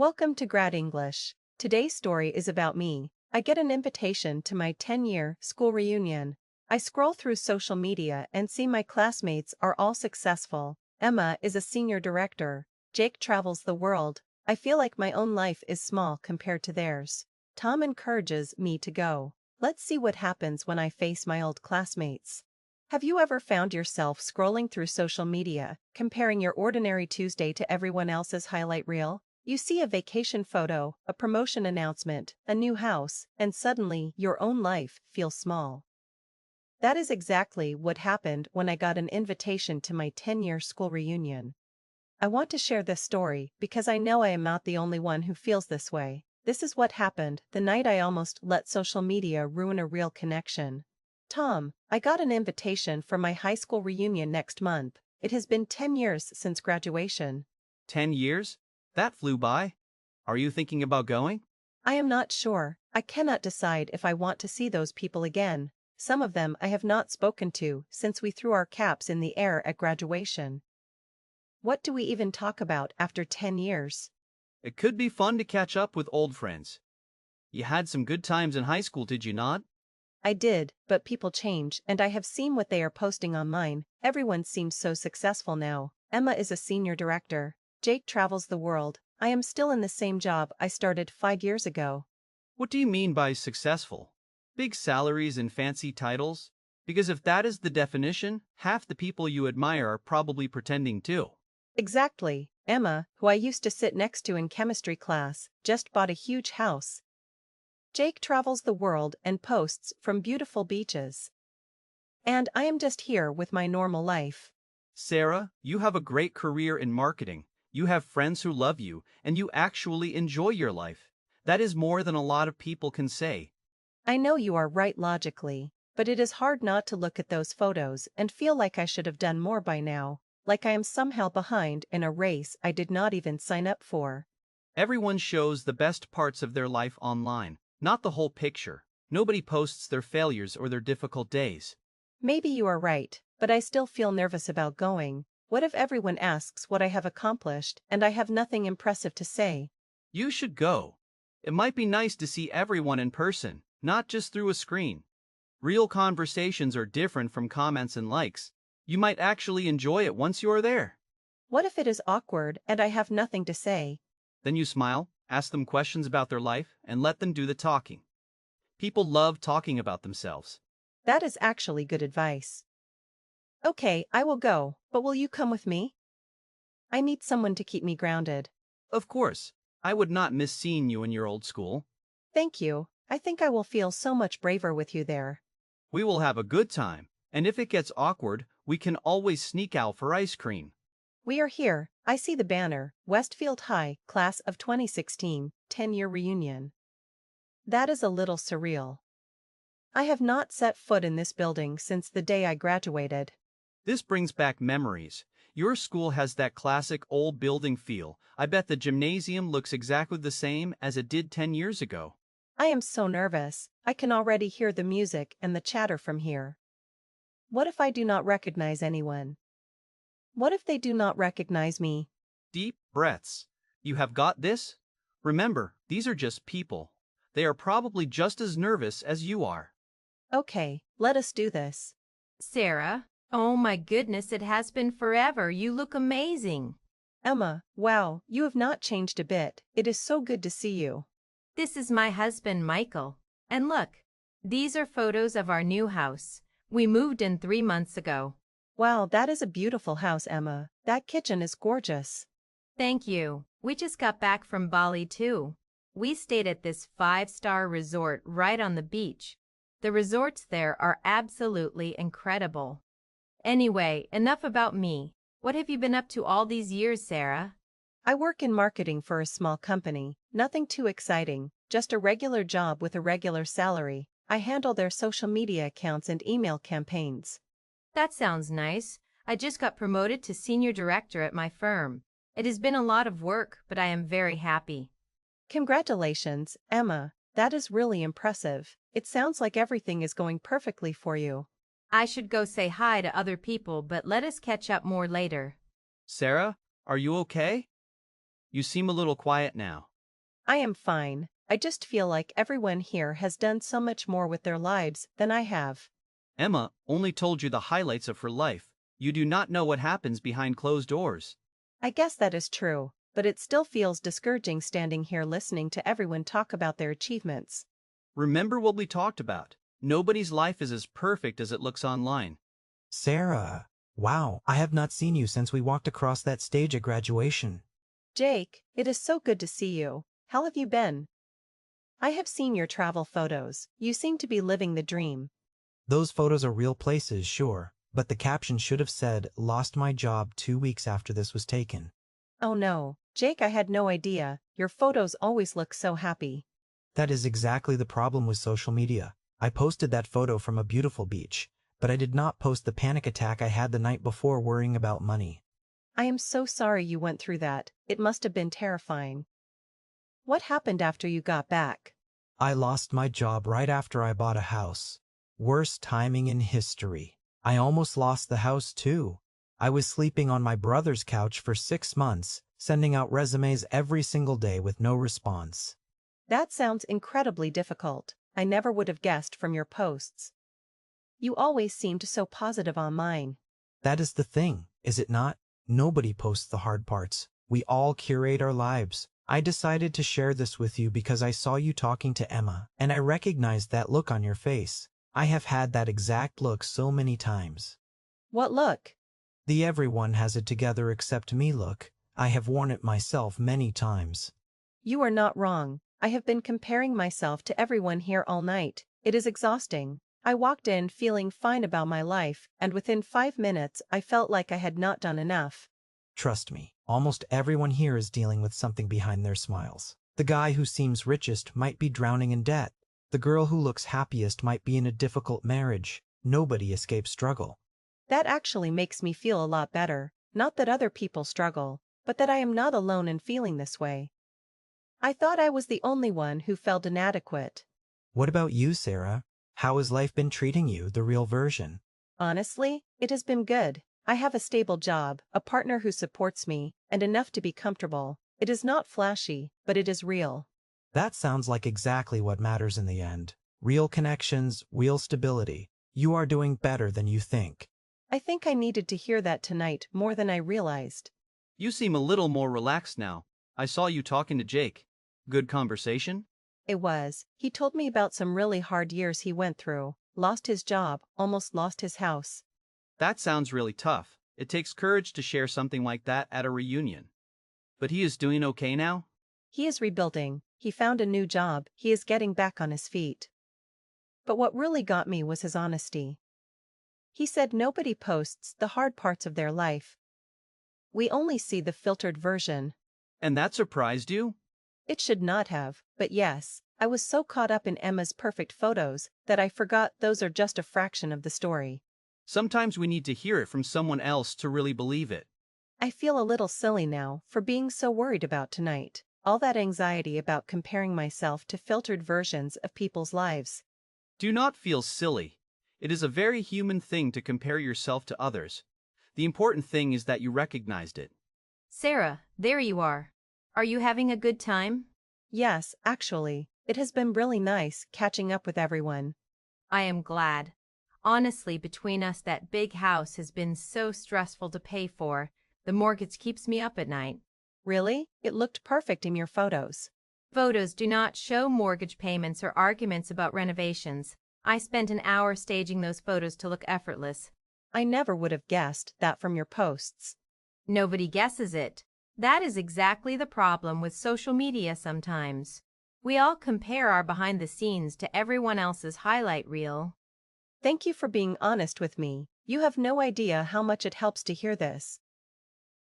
Welcome to Grad English. Today's story is about me. I get an invitation to my 10-year school reunion. I scroll through social media and see my classmates are all successful. Emma is a senior director. Jake travels the world. I feel like my own life is small compared to theirs. Tom encourages me to go. Let's see what happens when I face my old classmates. Have you ever found yourself scrolling through social media, comparing your ordinary Tuesday to everyone else's highlight reel? You see a vacation photo, a promotion announcement, a new house, and suddenly your own life feels small. That is exactly what happened when I got an invitation to my 10-year school reunion. I want to share this story because I know I am not the only one who feels this way. This is what happened the night I almost let social media ruin a real connection. Tom, I got an invitation for my high school reunion next month. It has been 10 years since graduation. 10 years? That flew by. Are you thinking about going? I am not sure. I cannot decide if I want to see those people again. Some of them I have not spoken to since we threw our caps in the air at graduation. What do we even talk about after 10 years? It could be fun to catch up with old friends. You had some good times in high school, did you not? I did, but people change, and I have seen what they are posting online. Everyone seems so successful now. Emma is a senior director. Jake travels the world. I am still in the same job I started 5 years ago. What do you mean by successful? Big salaries and fancy titles? Because if that is the definition, half the people you admire are probably pretending too. Exactly. Emma, who I used to sit next to in chemistry class, just bought a huge house. Jake travels the world and posts from beautiful beaches. And I am just here with my normal life. Sarah, you have a great career in marketing. You have friends who love you, and you actually enjoy your life. That is more than a lot of people can say. I know you are right logically, but it is hard not to look at those photos and feel like I should have done more by now, like I am somehow behind in a race I did not even sign up for. Everyone shows the best parts of their life online, not the whole picture. Nobody posts their failures or their difficult days. Maybe you are right, but I still feel nervous about going. What if everyone asks what I have accomplished and I have nothing impressive to say? You should go. It might be nice to see everyone in person, not just through a screen. Real conversations are different from comments and likes. You might actually enjoy it once you are there. What if it is awkward and I have nothing to say? Then you smile, ask them questions about their life, and let them do the talking. People love talking about themselves. That is actually good advice. Okay, I will go, but will you come with me? I need someone to keep me grounded. Of course, I would not miss seeing you in your old school. Thank you. I think I will feel so much braver with you there. We will have a good time, and if it gets awkward, we can always sneak out for ice cream. We are here. I see the banner, Westfield High, Class of 2016, 10-year reunion. That is a little surreal. I have not set foot in this building since the day I graduated. This brings back memories. Your school has that classic old building feel. I bet the gymnasium looks exactly the same as it did 10 years ago. I am so nervous. I can already hear the music and the chatter from here. What if I do not recognize anyone? What if they do not recognize me? Deep breaths. You have got this? Remember, these are just people. They are probably just as nervous as you are. Okay, let us do this. Sarah, oh my goodness, it has been forever. You look amazing. Emma, wow, you have not changed a bit. It is so good to see you. This is my husband, Michael. And look, these are photos of our new house. We moved in 3 months ago. Wow, that is a beautiful house, Emma. That kitchen is gorgeous. Thank you. We just got back from Bali too. We stayed at this 5-star resort right on the beach. The resorts there are absolutely incredible. Anyway, enough about me. What have you been up to all these years, Sarah? I work in marketing for a small company. Nothing too exciting, just a regular job with a regular salary. I handle their social media accounts and email campaigns. That sounds nice. I just got promoted to senior director at my firm. It has been a lot of work, but I am very happy. Congratulations, Emma. That is really impressive. It sounds like everything is going perfectly for you. I should go say hi to other people, but let us catch up more later. Sarah, are you okay? You seem a little quiet now. I am fine. I just feel like everyone here has done so much more with their lives than I have. Emma only told you the highlights of her life. You do not know what happens behind closed doors. I guess that is true, but it still feels discouraging standing here listening to everyone talk about their achievements. Remember what we talked about. Nobody's life is as perfect as it looks online. Sarah, wow, I have not seen you since we walked across that stage at graduation. Jake, it is so good to see you. How have you been? I have seen your travel photos. You seem to be living the dream. Those photos are real places, sure, but the caption should have said, "Lost my job 2 weeks after this was taken." Oh no, Jake, I had no idea. Your photos always look so happy. That is exactly the problem with social media. I posted that photo from a beautiful beach, but I did not post the panic attack I had the night before worrying about money. I am so sorry you went through that. It must have been terrifying. What happened after you got back? I lost my job right after I bought a house. Worst timing in history. I almost lost the house too. I was sleeping on my brother's couch for 6 months, sending out resumes every single day with no response. That sounds incredibly difficult. I never would have guessed from your posts. You always seemed so positive online. That is the thing, is it not? Nobody posts the hard parts. We all curate our lives. I decided to share this with you because I saw you talking to Emma, and I recognized that look on your face. I have had that exact look so many times. What look? The everyone has it together except me look. I have worn it myself many times. You are not wrong. I have been comparing myself to everyone here all night. It is exhausting. I walked in feeling fine about my life, and within 5 minutes I felt like I had not done enough. Trust me, almost everyone here is dealing with something behind their smiles. The guy who seems richest might be drowning in debt. The girl who looks happiest might be in a difficult marriage. Nobody escapes struggle. That actually makes me feel a lot better. Not that other people struggle, but that I am not alone in feeling this way. I thought I was the only one who felt inadequate. What about you, Sarah? How has life been treating you, the real version? Honestly, it has been good. I have a stable job, a partner who supports me, and enough to be comfortable. It is not flashy, but it is real. That sounds like exactly what matters in the end. Real connections, real stability. You are doing better than you think. I think I needed to hear that tonight more than I realized. You seem a little more relaxed now. I saw you talking to Jake. Good conversation? It was. He told me about some really hard years he went through. Lost his job, almost lost his house. That sounds really tough. It takes courage to share something like that at a reunion. But he is doing okay now? He is rebuilding. He found a new job. He is getting back on his feet. But what really got me was his honesty. He said nobody posts the hard parts of their life. We only see the filtered version. And that surprised you? It should not have, but yes, I was so caught up in Emma's perfect photos that I forgot those are just a fraction of the story. Sometimes we need to hear it from someone else to really believe it. I feel a little silly now for being so worried about tonight. All that anxiety about comparing myself to filtered versions of people's lives. Do not feel silly. It is a very human thing to compare yourself to others. The important thing is that you recognized it. Sarah, there you are. Are you having a good time? Yes, actually, it has been really nice catching up with everyone. I am glad. Honestly, between us, that big house has been so stressful to pay for. The mortgage keeps me up at night. Really? It looked perfect in your photos. Photos do not show mortgage payments or arguments about renovations. I spent an hour staging those photos to look effortless. I never would have guessed that from your posts. Nobody guesses it. That is exactly the problem with social media sometimes. We all compare our behind the scenes to everyone else's highlight reel. Thank you for being honest with me. You have no idea how much it helps to hear this.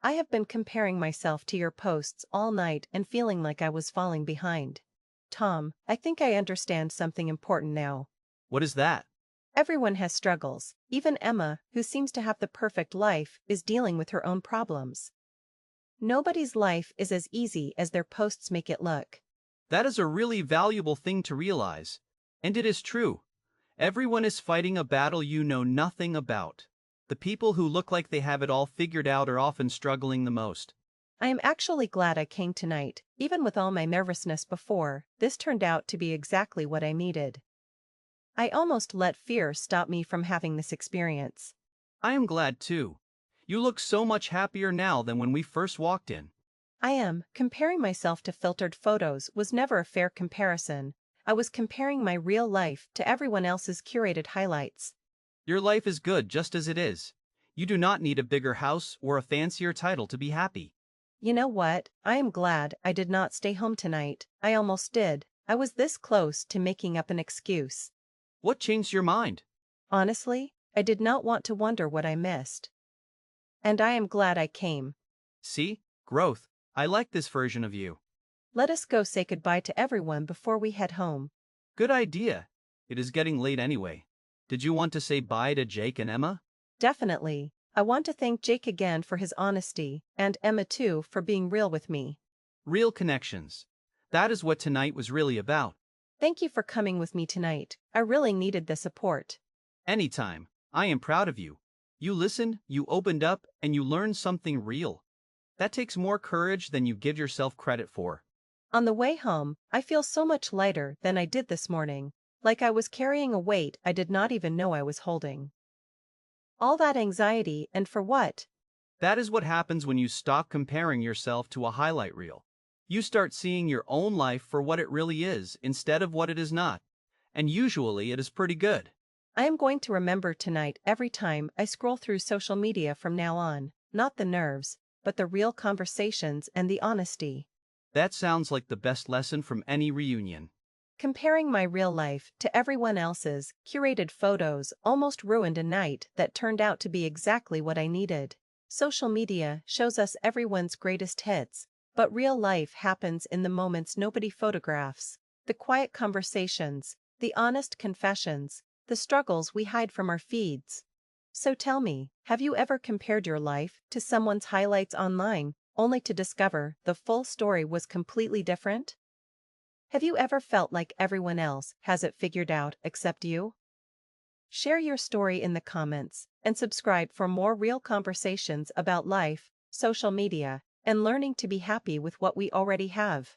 I have been comparing myself to your posts all night and feeling like I was falling behind. Tom, I think I understand something important now. What is that? Everyone has struggles. Even Emma, who seems to have the perfect life, is dealing with her own problems. Nobody's life is as easy as their posts make it look. That is a really valuable thing to realize. And it is true. Everyone is fighting a battle you know nothing about. The people who look like they have it all figured out are often struggling the most. I am actually glad I came tonight, even with all my nervousness before, this turned out to be exactly what I needed. I almost let fear stop me from having this experience. I am glad too. You look so much happier now than when we first walked in. I am. Comparing myself to filtered photos was never a fair comparison. I was comparing my real life to everyone else's curated highlights. Your life is good just as it is. You do not need a bigger house or a fancier title to be happy. You know what? I am glad I did not stay home tonight. I almost did. I was this close to making up an excuse. What changed your mind? Honestly, I did not want to wonder what I missed. And I am glad I came. See? Growth. I like this version of you. Let us go say goodbye to everyone before we head home. Good idea. It is getting late anyway. Did you want to say bye to Jake and Emma? Definitely. I want to thank Jake again for his honesty, and Emma too for being real with me. Real connections. That is what tonight was really about. Thank you for coming with me tonight. I really needed the support. Anytime. I am proud of you. You listened, you opened up, and you learned something real. That takes more courage than you give yourself credit for. On the way home, I feel so much lighter than I did this morning, like I was carrying a weight I did not even know I was holding. All that anxiety, and for what? That is what happens when you stop comparing yourself to a highlight reel. You start seeing your own life for what it really is instead of what it is not. And usually it is pretty good. I am going to remember tonight every time I scroll through social media from now on, not the nerves, but the real conversations and the honesty. That sounds like the best lesson from any reunion. Comparing my real life to everyone else's curated photos almost ruined a night that turned out to be exactly what I needed. Social media shows us everyone's greatest hits, but real life happens in the moments nobody photographs. The quiet conversations, the honest confessions, the struggles we hide from our feeds. So tell me, have you ever compared your life to someone's highlights online, only to discover the full story was completely different? Have you ever felt like everyone else has it figured out except you? Share your story in the comments, and subscribe for more real conversations about life, social media, and learning to be happy with what we already have.